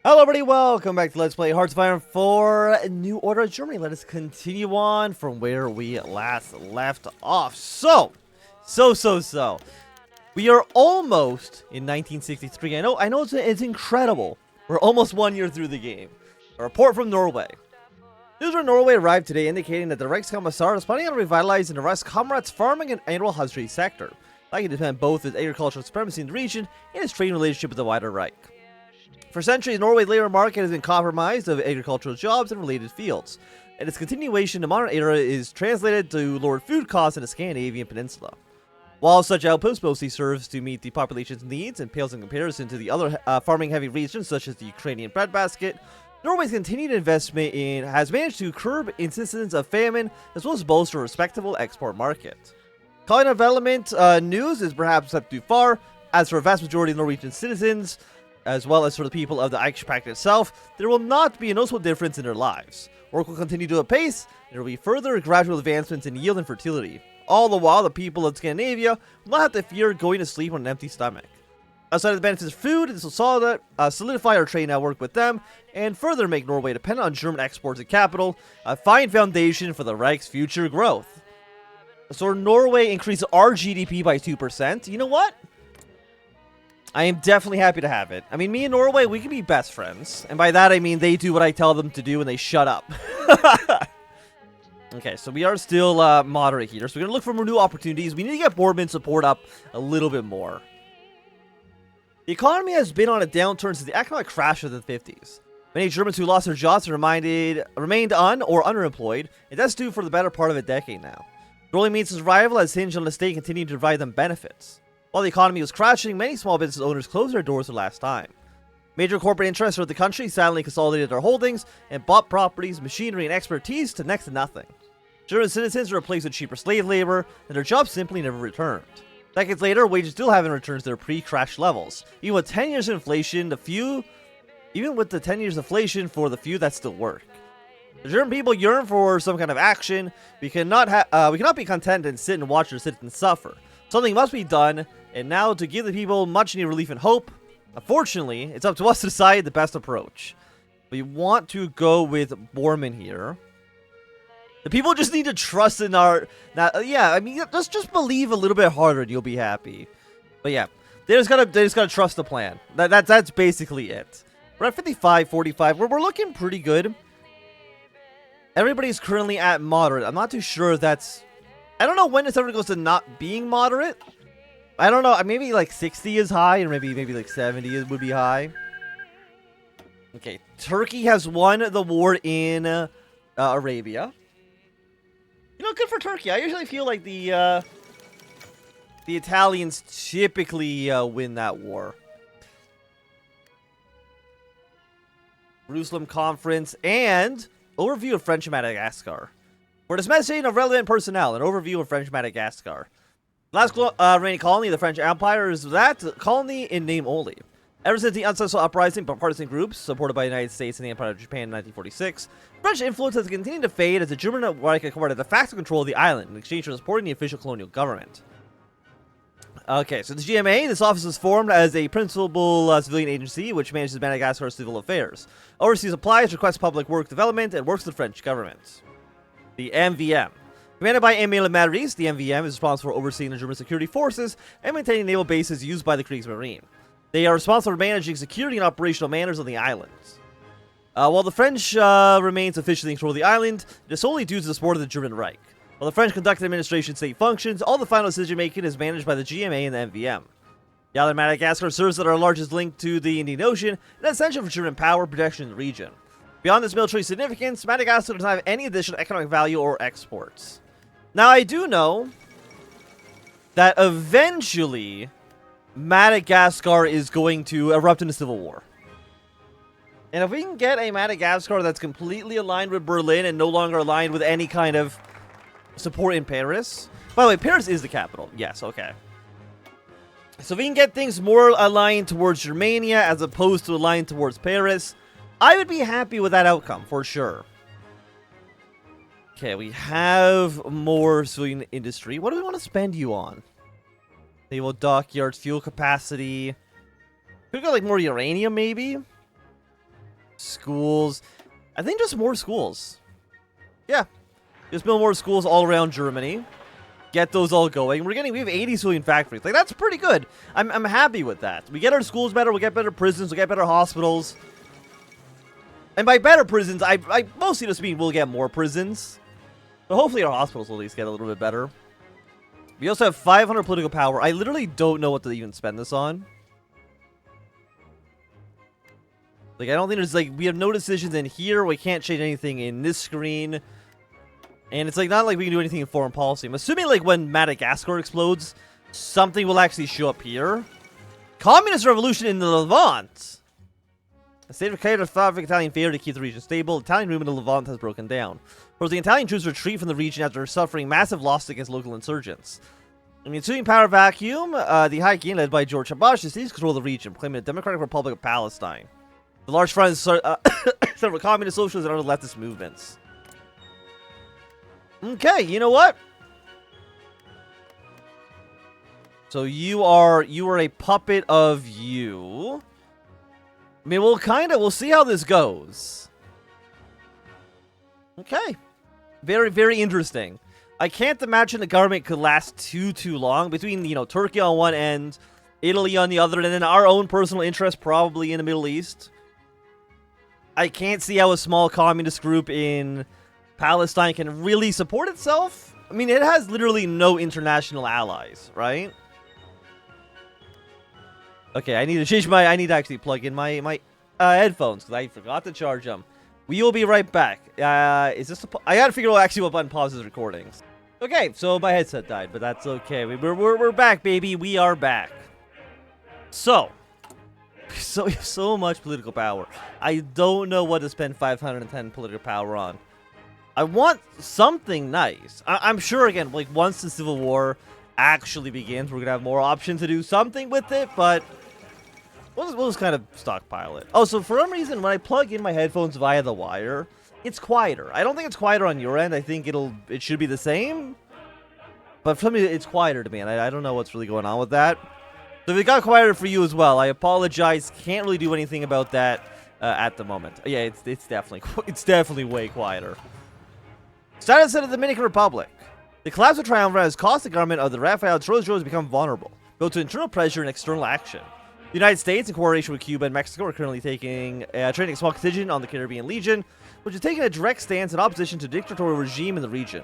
Hello everybody, welcome back to Let's Play Hearts of Iron 4 New Order of Germany. Let us continue on from where we last left off. So. We are almost in 1963. I know it's incredible. We're almost 1 year through the game. A report from Norway. News from Norway arrived today indicating that the Reichskommissar is planning on revitalizing the Reichskammerats farming and animal husbandry sector, likely to defend both its agricultural supremacy in the region and its trading relationship with the wider Reich. For centuries, Norway's labor market has been compromised of agricultural jobs and related fields, and its continuation to modern era is translated to lowered food costs in the Scandinavian peninsula. While such outpost mostly serves to meet the population's needs and pales in comparison to the other farming-heavy regions such as the Ukrainian breadbasket, Norway's continued investment has managed to curb incidents of famine as well as bolster a respectable export market. Calling development news is perhaps a step too far, as for a vast majority of Norwegian citizens, as well as for the people of the Eichspact itself, there will not be a noticeable difference in their lives. Work will continue to apace, and there will be further gradual advancements in yield and fertility. All the while, the people of Scandinavia will not have to fear going to sleep on an empty stomach. Outside of the benefits of food, this will solidify our trade network with them, and further make Norway dependent on German exports and capital, a fine foundation for the Reich's future growth. So Norway increases our GDP by 2%. You know what? I am definitely happy to have it. I mean, me and Norway, we can be best friends. And by that, I mean they do what I tell them to do and they shut up. Okay, so we are still moderate here. So we're going to look for more new opportunities. We need to get Borman support up a little bit more. The economy has been on a downturn since the economic crash of the 50s. Many Germans who lost their jobs remained or underemployed, and that's due for the better part of a decade now. The only means of survival has hinged on the state continuing to provide them benefits. While the economy was crashing, many small business owners closed their doors for the last time. Major corporate interests throughout the country silently consolidated their holdings and bought properties, machinery, and expertise to next to nothing. German citizens were replaced with cheaper slave labor, and their jobs simply never returned. Decades later, wages still haven't returned to their pre-crash levels. Even with 10 years of inflation, for the few that still work. The German people yearn for some kind of action. We cannot be content and sit and watch our citizens suffer. Something must be done, and now to give the people much needed relief and hope, unfortunately, it's up to us to decide the best approach. We want to go with Borman here. The people just need to trust in our... yeah, I mean, just believe a little bit harder and you'll be happy. But yeah, they just gotta trust the plan. That's basically it. We're at 55, 45. We're looking pretty good. Everybody's currently at moderate. I'm not too sure if that's... I don't know when this ever goes to not being moderate. I don't know. Maybe like 60 is high, or maybe like 70 would be high. Okay, Turkey has won the war in Arabia. You know, good for Turkey. I usually feel like the Italians typically win that war. Jerusalem Conference and overview of French Madagascar. For this messaging of relevant personnel, an overview of French Madagascar. The last reigning colony of the French Empire is that colony in name only. Ever since the unsuccessful uprising by partisan groups, supported by the United States and the Empire of Japan in 1946, French influence has continued to fade as the German Reich acquired de facto control of the island in exchange for supporting the official colonial government. Okay, so the GMA, this office was formed as a principal civilian agency which manages Madagascar's civil affairs, oversees supplies, requests public work development, and works with the French government. The MVM. Commanded by Emile Maris, the MVM is responsible for overseeing the German security forces and maintaining naval bases used by the Kriegsmarine. They are responsible for managing security and operational matters on the islands. While the French remains officially in control of the island, it is solely due to the support of the German Reich. While the French conduct administration state functions, all the final decision-making is managed by the GMA and the MVM. The island of Madagascar serves as our largest link to the Indian Ocean and essential for German power protection in the region. Beyond this military significance, Madagascar does not have any additional economic value or exports. Now, I do know that eventually Madagascar is going to erupt in a civil war. And if we can get a Madagascar that's completely aligned with Berlin and no longer aligned with any kind of support in Paris. By the way, Paris is the capital. Yes, okay. So if we can get things more aligned towards Germania as opposed to aligned towards Paris, I would be happy with that outcome, for sure. Okay, we have more civilian industry. What do we want to spend you on? Naval dockyards, fuel capacity. Could we go like more uranium, maybe? schools. I think just more schools. Yeah. Just build more schools all around Germany. Get those all going. We have 80 civilian factories. Like, that's pretty good. I'm happy with that. We get our schools better. We get better prisons. We get better hospitals. And by better prisons, I mostly just mean we'll get more prisons. But hopefully our hospitals will at least get a little bit better. We also have 500 political power. I literally don't know what to even spend this on. Like, I don't think there's, like, we have no decisions in here. We can't change anything in this screen. And it's, like, not like we can do anything in foreign policy. I'm assuming, like, when Madagascar explodes, something will actually show up here. Communist revolution in the Levant. A state of catastrophic Italian failure to keep the region stable. Italian movement in the Levant has broken down. Forcing Italian troops retreat from the region after suffering massive loss against local insurgents. In the ensuing power vacuum, the High King, led by George Habash, seized control of the region, claiming the Democratic Republic of Palestine. The large front several communist, socialist, and other leftist movements. Okay, you know what? So you are a puppet of you. I mean, we'll see how this goes. Okay. Very, very interesting. I can't imagine the government could last too long between, you know, Turkey on one end, Italy on the other, and then our own personal interest probably in the Middle East. I can't see how a small communist group in Palestine can really support itself. I mean, it has literally no international allies, right? Okay, I need to actually plug in my headphones because I forgot to charge them. We will be right back. Is this I gotta figure out actually what button pauses recordings. Okay, so my headset died, but that's okay. We're back, baby. We are back. So much political power. I don't know what to spend 510 political power on. I want something nice. I'm sure, again, like, once the Civil War actually begins, we're gonna have more options to do something with it, but we'll just kind of stockpile it. Oh, so for some reason, when I plug in my headphones via the wire, it's quieter. I don't think it's quieter on your end. I think it should be the same. But for me, it's quieter to me, and I don't know what's really going on with that. So if it got quieter for you as well, I apologize. Can't really do anything about that at the moment. Yeah, it's definitely way quieter. Status of the Dominican Republic. The collapse of Triumvirate has caused the government of the Rafael Trujillo to become vulnerable, due to internal pressure and external action. The United States, in coordination with Cuba and Mexico, are currently training a small contingent on the Caribbean Legion, which is taking a direct stance in opposition to the dictatorial regime in the region.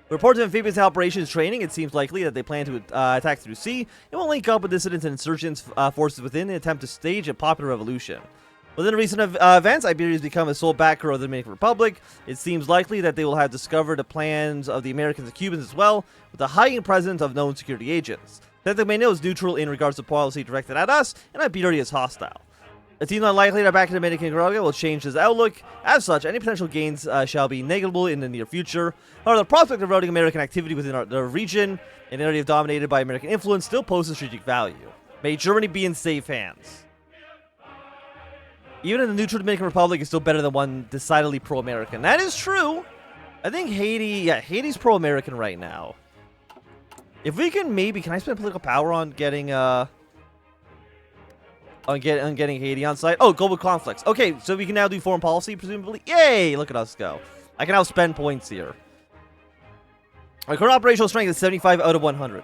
Reports of amphibious operations training, it seems likely that they plan to attack through sea and will link up with dissidents and insurgents forces within in an attempt to stage a popular revolution. Within recent events, Iberia has become a sole backer of the Dominican Republic. It seems likely that they will have discovered the plans of the Americans and Cubans as well, with the heightened presence of known security agents. That they may know is neutral in regards to policy directed at us, and Iberia is hostile. It seems unlikely that back in Dominican will change this outlook. As such, any potential gains shall be negligible in the near future. However, the prospect of routing American activity within the region, an area dominated by American influence, still poses strategic value. May Germany be in safe hands. Even in the neutral Dominican Republic is still better than one decidedly pro-American. That is true. I think Haiti's pro-American right now. If we can can I spend political power on getting getting Haiti on site? Oh, global conflicts. Okay, so we can now do foreign policy, presumably. Yay! Look at us go. I can now spend points here. Our current operational strength is 75 out of 100.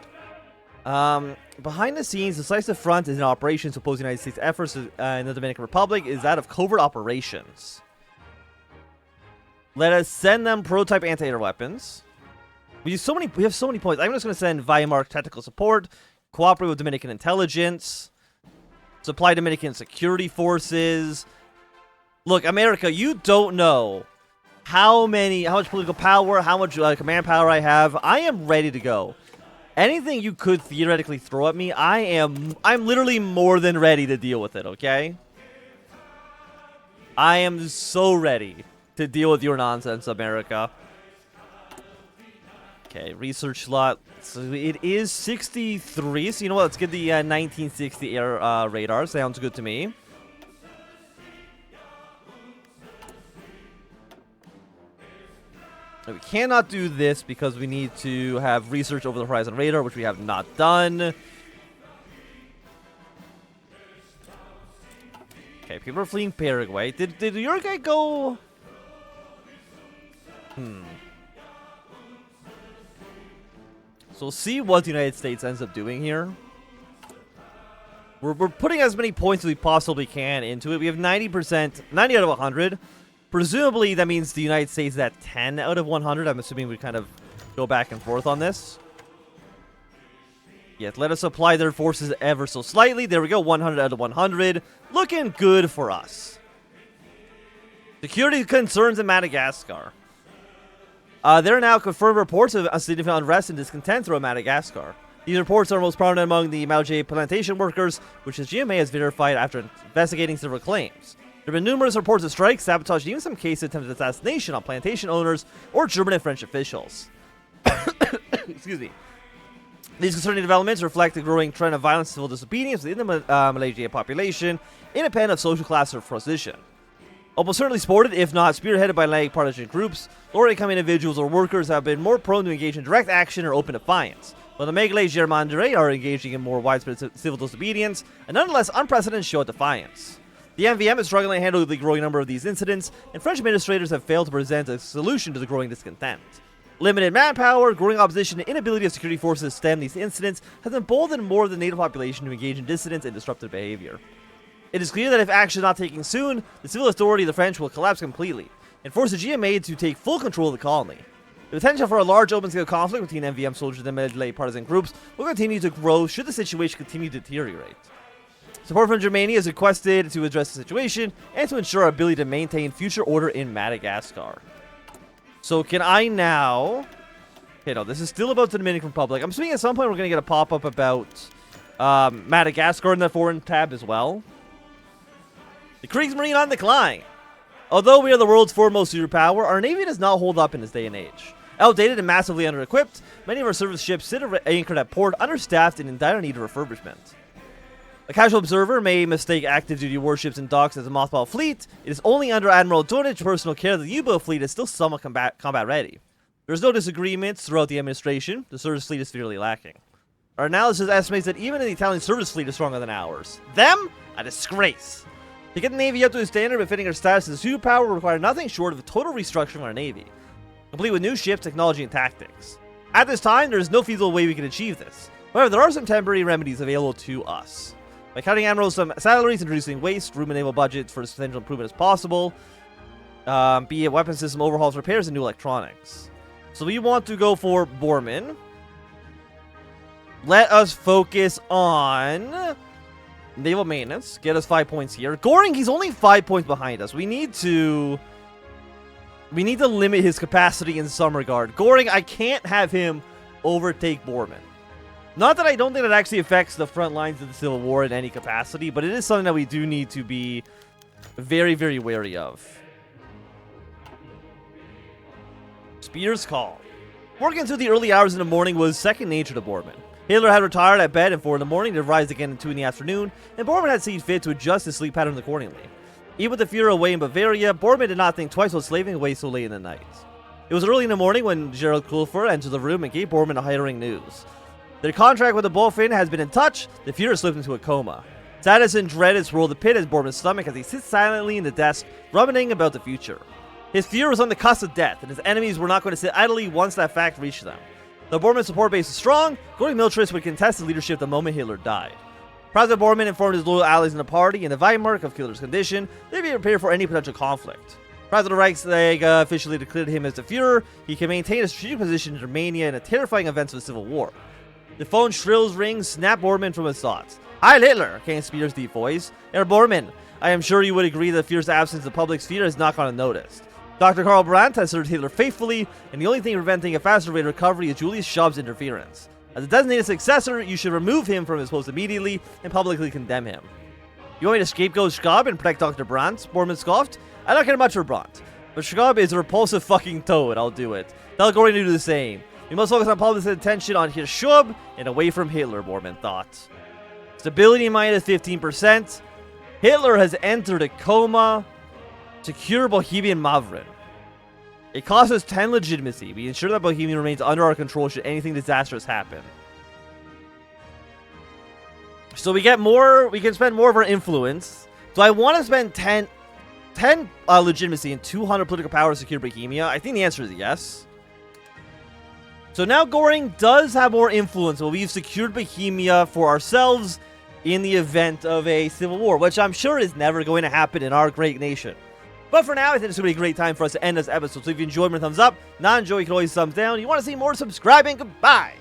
Behind the scenes, the decisive front is in operations opposing United States efforts in the Dominican Republic is that of covert operations. Let us send them prototype anti-air weapons. We have so many points. I'm just going to send Weimar technical support, cooperate with Dominican intelligence, supply Dominican security forces. Look, America, you don't know how much political power, how much command power I have. I am ready to go. Anything you could theoretically throw at me, I'm literally more than ready to deal with it, okay? I am so ready to deal with your nonsense, America. Okay, research slot. So it is 63. So you know what? Let's get the 1960 air radar. Sounds good to me. We cannot do this because we need to have research over the horizon radar, which we have not done. Okay, People are fleeing Paraguay. Did Uruguay go? So we'll see what the United States ends up doing here. We're putting as many points as we possibly can into it. We have 90%, 90 out of 100. Presumably, that means the United States is at 10 out of 100. I'm assuming we kind of go back and forth on this. Yet, let us apply their forces ever so slightly. There we go, 100 out of 100. Looking good for us. Security concerns in Madagascar. There are now confirmed reports of significant unrest and discontent throughout Madagascar. These reports are most prominent among the Maoji plantation workers, which the GMA has verified after investigating several claims. There have been numerous reports of strikes, sabotage, and even some cases of attempted assassination on plantation owners or German and French officials. Excuse me. These concerning developments reflect the growing trend of violence and civil disobedience within the Malaysian population, independent of social class or position. Almost certainly supported, if not spearheaded by lag partisan groups, lower-income individuals or workers have been more prone to engage in direct action or open defiance, while the Megalay Germandere are engaging in more widespread civil disobedience and nonetheless unprecedented show of defiance. The MVM is struggling to handle the growing number of these incidents, and French administrators have failed to present a solution to the growing discontent. Limited manpower, growing opposition, and inability of security forces to stem these incidents has emboldened more of the native population to engage in dissidence and disruptive behavior. It is clear that if action is not taken soon, the civil authority of the French will collapse completely, and force the GMA to take full control of the colony. The potential for a large open-scale conflict between MVM soldiers and Megalay partisan groups will continue to grow should the situation continue to deteriorate. Support from Germany is requested to address the situation and to ensure our ability to maintain future order in Madagascar. So can I now... Okay, no, this is still about the Dominican Republic. I'm assuming at some point we're going to get a pop-up about Madagascar in the foreign tab as well. The Kriegsmarine on decline. Although we are the world's foremost superpower, our navy does not hold up in this day and age. Outdated and massively under-equipped, many of our service ships sit anchored at port, understaffed and in dire need of refurbishment. A casual observer may mistake active duty warships and docks as a mothball fleet. It is only under Admiral Donich personal care that the U-boat fleet is still somewhat combat ready. There is no disagreements throughout the administration. The service fleet is severely lacking. Our analysis estimates that even the Italian service fleet is stronger than ours. Them? A disgrace. To get the Navy up to a standard befitting our status as a superpower will require nothing short of a total restructuring of our Navy, complete with new ships, technology, and tactics. At this time, there is no feasible way we can achieve this. However, there are some temporary remedies available to us. By cutting admirals some salaries and reducing waste, room and naval budgets for as potential improvement as possible, be it weapon system overhauls, repairs, and new electronics. So we want to go for Borman. Let us focus on naval maintenance. Get us 5 points here. Goring, he's only 5 points behind us. We need to limit his capacity in some regard. Goring, I can't have him overtake Borman. Not that I don't think that actually affects the front lines of the Civil War in any capacity, but it is something that we do need to be very, very wary of. Spears Call. Working through the early hours in the morning was second nature to Borman. Hitler had retired at bed at 4 in the morning to rise again at 2 in the afternoon, and Borman had seen fit to adjust his sleep pattern accordingly. Even with the Führer away in Bavaria, Borman did not think twice about slaving away so late in the night. It was early in the morning when Gerald Kulfer entered the room and gave Borman a hiring news. Their contract with the Bullfin has been in touch. The Führer slipped into a coma. Sadness and dread has swirled the pit at Borman's stomach as he sits silently in the desk, ruminating about the future. His Führer was on the cusp of death, and his enemies were not going to sit idly once that fact reached them. The Borman support base is strong. Goring militarists would contest his leadership the moment Hitler died. President Borman informed his loyal allies in the party and the Weimar of Hitler's condition. They'd be prepared for any potential conflict. President Reichstag officially declared him as the Führer. He can maintain a strategic position in Romania in the terrifying events of the Civil War. The phone shrills rings, snap Borman from his thoughts. Hi, Hitler, came Spears' deep voice. Herr Borman, I am sure you would agree that Führer's absence in the public sphere has not gone unnoticed. Dr. Karl Brandt has served Hitler faithfully, and the only thing preventing a faster rate of recovery is Julius Schaub's interference. As a designated successor, you should remove him from his post immediately and publicly condemn him. You want me to scapegoat Schaub and protect Dr. Brandt? Borman scoffed. I don't care much for Brandt, but Schaub is a repulsive fucking toad. I'll do it. Tell Goring to do the same. We must focus on public attention on Herr Schaub and away from Hitler, Borman thought. Stability minus 15%. Hitler has entered a coma. Secure Bohemian Mavrin. It costs us 10 legitimacy. We ensure that Bohemian remains under our control should anything disastrous happen. So we get more, we can spend more of our influence Do I want to spend 10 legitimacy and 200 political power to secure Bohemia? I think the answer is yes. So now Goring does have more influence, but we've secured Bohemia for ourselves in the event of a civil war, which I'm sure is never going to happen in our great nation. But for now, I think it's going to be a great time for us to end this episode. So if you enjoyed, thumbs up. Not enjoy, you can always thumbs down. You want to see more, subscribing. Goodbye.